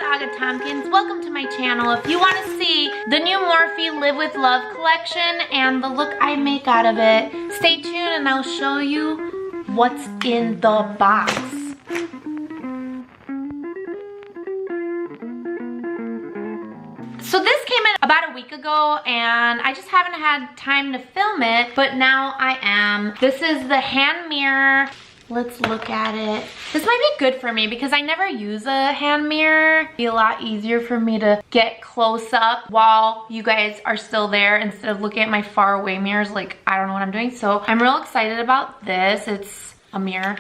Aga Tompkins. Welcome to my channel. If you want to see the new Morphe Live With Love collection and the look I make out of it, stay tuned and I'll show you what's in the box. So this came in about a week ago and I just haven't had time to film it, but now I am. This is the hand mirror. Let's look at it. This might be good for me because I never use a hand mirror. It'd be a lot easier for me to get close up while you guys are still there instead of looking at my far away mirrors like I don't know what I'm doing. So I'm real excited about this. It's a mirror.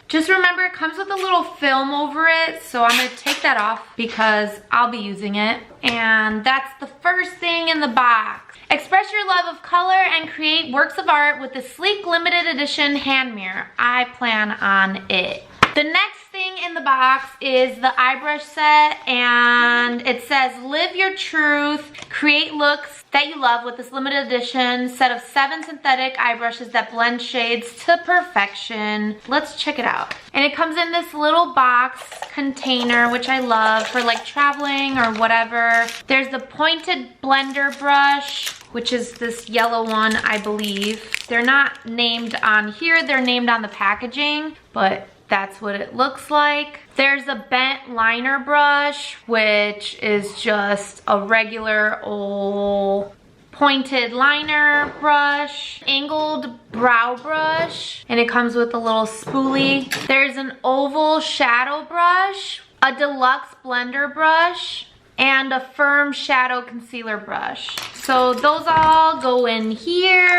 Just remember it comes with a little film over it, so I'm gonna take that off because I'll be using it. And that's the first thing in the box. Express your love of color and create works of art with the sleek limited edition hand mirror. I plan on it. The next thing in the box is the eye brush set, and it says live your truth, create looks that you love with this limited edition set of 7 synthetic eye brushes that blend shades to perfection. Let's check it out. And it comes in this little box container, which I love for like traveling or whatever. There's the pointed blender brush, which is this yellow one, I believe. They're not named on here, they're named on the packaging, but that's what it looks like. There's a bent liner brush, which is just a regular old pointed liner brush. Angled brow brush, and it comes with a little spoolie. There's an oval shadow brush, a deluxe blender brush, and a firm shadow concealer brush. So those all go in here.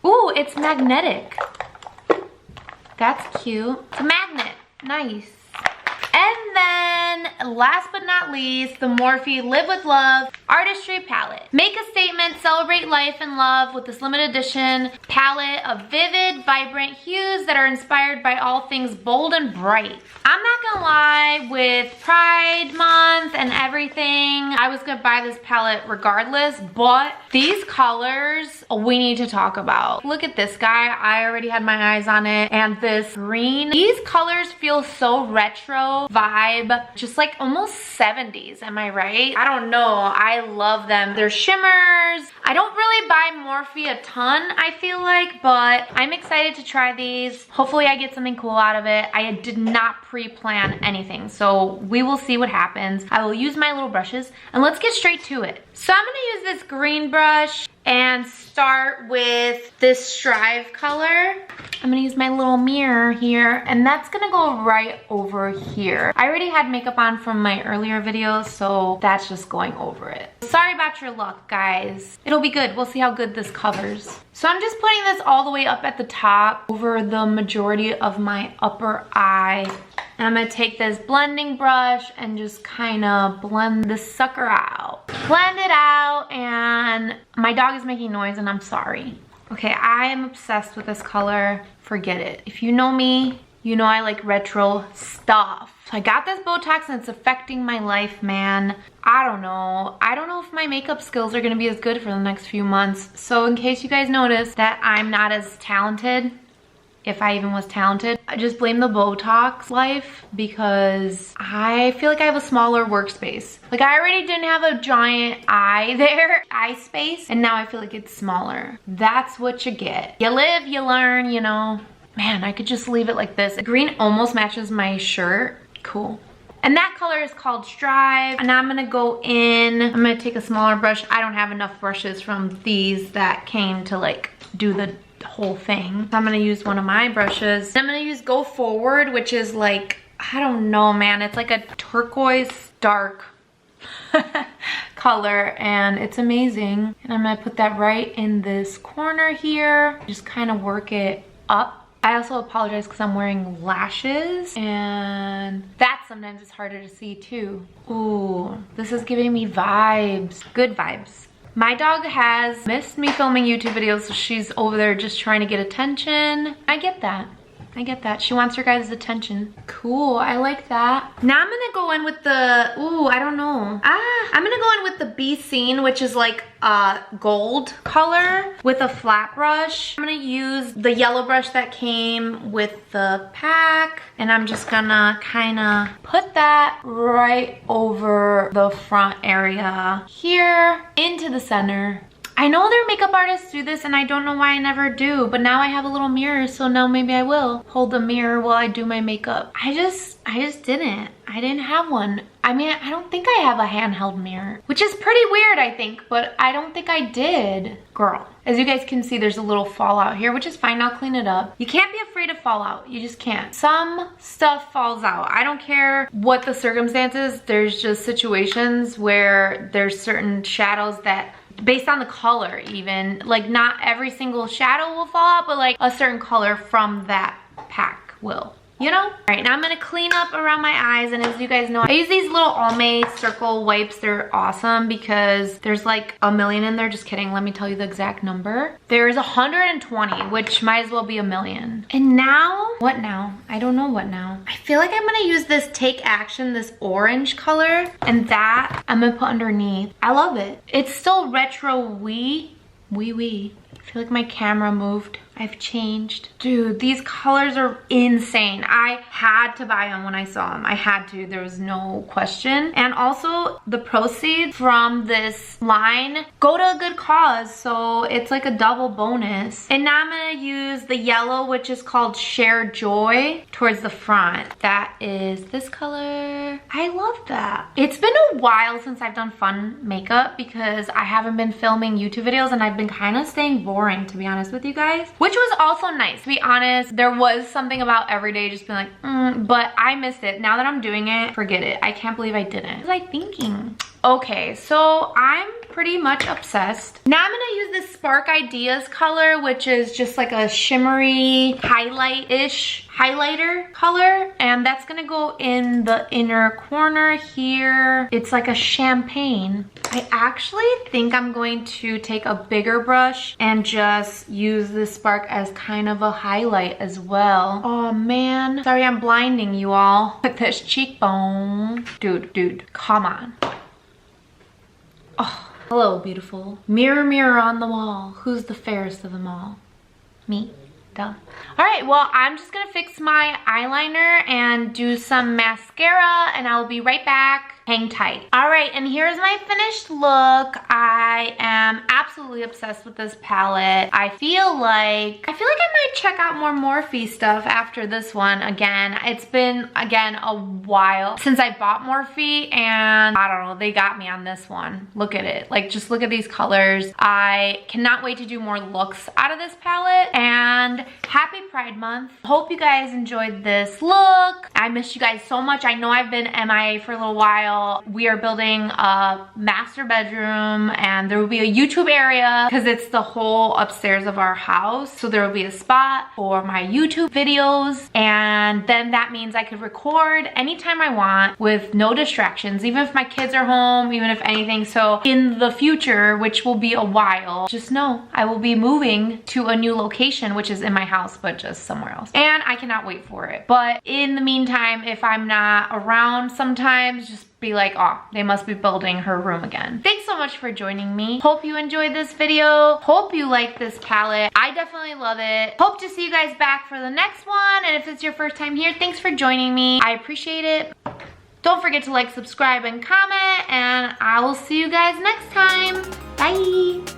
Ooh, it's magnetic. That's cute. It's a magnet. Nice. And then, last but not least, the Morphe Live With Love Artistry Palette. Make a statement, celebrate life and love with this limited edition palette of vivid, vibrant hues that are inspired by all things bold and bright. I'm not gonna lie, with Pride Month and everything, I was gonna buy this palette regardless, but these colors we need to talk about. Look at this guy. I already had my eyes on it. And this green. These colors feel so retro vibe, just like almost 70s, am I right? I don't know, I love them. They're shimmers. I don't really buy Morphe a ton, I feel like, but I'm excited to try these. Hopefully I get something cool out of it. I did not pre-plan anything, so we will see what happens. I will use my little brushes and let's get straight to it. So I'm gonna use this green brush and start with this Strive color. I'm gonna use my little mirror here, and that's gonna go right over here. I already had makeup on from my earlier videos, so that's just going over it. Sorry about your luck, guys. It'll be good. We'll see how good this covers. So I'm just putting this all the way up at the top over the majority of my upper eye. And I'm gonna take this blending brush and just kind of blend this sucker out. Blend it out, and my dog is making noise and I'm sorry. Okay, I am obsessed with this color. Forget it. If you know me, you know I like retro stuff. So I got this Botox and it's affecting my life, man. I don't know. I don't know if my makeup skills are gonna be as good for the next few months. So in case you guys notice that I'm not as talented, if I even was talented, I just blame the Botox life because I feel like I have a smaller workspace. Like I already didn't have a giant eye there, eye space, and now I feel like it's smaller. That's what you get. You live, you learn, you know. Man, I could just leave it like this. The green almost matches my shirt. Cool. And that color is called Strive. And now I'm gonna go in, I'm gonna take a smaller brush. I don't have enough brushes from these that came to like do the whole thing. So I'm gonna use one of my brushes. I'm gonna use Go Forward, which is like, I don't know, man. It's like a turquoise dark color and it's amazing. And I'm gonna put that right in this corner here. Just kind of work it up. I also apologize because I'm wearing lashes and that sometimes is harder to see too. Ooh, this is giving me vibes. Good vibes. My dog has missed me filming YouTube videos, so she's over there just trying to get attention. I get that. I get that. She wants her guys' attention. Cool, I like that. Now I'm gonna go in with the, ooh, I don't know. I'm gonna go in with the Be Seen, which is like a gold color with a flat brush. I'm gonna use the yellow brush that came with the pack, and I'm just gonna kinda put that right over the front area here into the center. I know their makeup artists do this and I don't know why I never do, but now I have a little mirror, so now maybe I will hold the mirror while I do my makeup. I just didn't. I didn't have one. I mean, I don't think I have a handheld mirror, which is pretty weird, I think, but I don't think I did. Girl, as you guys can see, there's a little fallout here, which is fine. I'll clean it up. You can't be afraid of fallout. You just can't. Some stuff falls out. I don't care what the circumstances. There's just situations where there's certain shadows that, based on the color even, like not every single shadow will fall out, but like a certain color from that pack will, you know? All right, now I'm gonna clean up around my eyes, and as you guys know, I use these little Almay circle wipes. They're awesome because there's like a million in there. Just kidding, let me tell you the exact number. There's 120, which might as well be a million. And now, what now? I don't know what now. I feel like I'm gonna use this Take Action, this orange color, and that I'm gonna put underneath. I love it. It's still retro wee. I feel like my camera moved. I've changed. Dude, these colors are insane. I had to buy them when I saw them. I had to, there was no question. And also the proceeds from this line go to a good cause, so it's like a double bonus. And now I'm gonna use the yellow, which is called Share Joy, towards the front. That is this color. I love that. It's been a while since I've done fun makeup because I haven't been filming YouTube videos and I've been kind of staying boring, to be honest with you guys. Which was also nice, to be honest. There was something about every day just being like, but I missed it. Now that I'm doing it, forget it. I can't believe I didn't. What was I thinking? Okay, so I'm pretty much obsessed. Now I'm gonna use this Spark Ideas color, which is just like a shimmery highlight-ish highlighter color, and that's gonna go in the inner corner here. It's like a champagne. I actually think I'm going to take a bigger brush and just use this Spark as kind of a highlight as well. Oh man, sorry I'm blinding you all with this cheekbone. Dude, come on. Oh, hello, beautiful. Mirror, mirror on the wall, who's the fairest of them all? Me. Duh. All right, well, I'm just gonna fix my eyeliner and do some mascara, and I'll be right back. Hang tight. All right, and here's my finished look. I am absolutely obsessed with this palette. I feel like I might check out more Morphe stuff after this one again. It's been, again, a while since I bought Morphe, and I don't know, they got me on this one. Look at it. Like, just look at these colors. I cannot wait to do more looks out of this palette, and happy Pride Month. Hope you guys enjoyed this look. I missed you guys so much. I know I've been MIA for a little while. We are building a master bedroom, and there will be a YouTube area because it's the whole upstairs of our house. So there will be a spot for my YouTube videos, and then that means I could record anytime I want with no distractions, even if my kids are home, even if anything. So in the future, which will be a while, just know I will be moving to a new location, which is in my house, but just somewhere else. And I cannot wait for it. But in the meantime, if I'm not around sometimes, just be like, oh, they must be building her room again. Thanks so much for joining me. Hope you enjoyed this video. Hope you like this palette. I definitely love it. Hope to see you guys back for the next one. And if it's your first time here, thanks for joining me. I appreciate it. Don't forget to like, subscribe, and comment, and I will see you guys next time. Bye.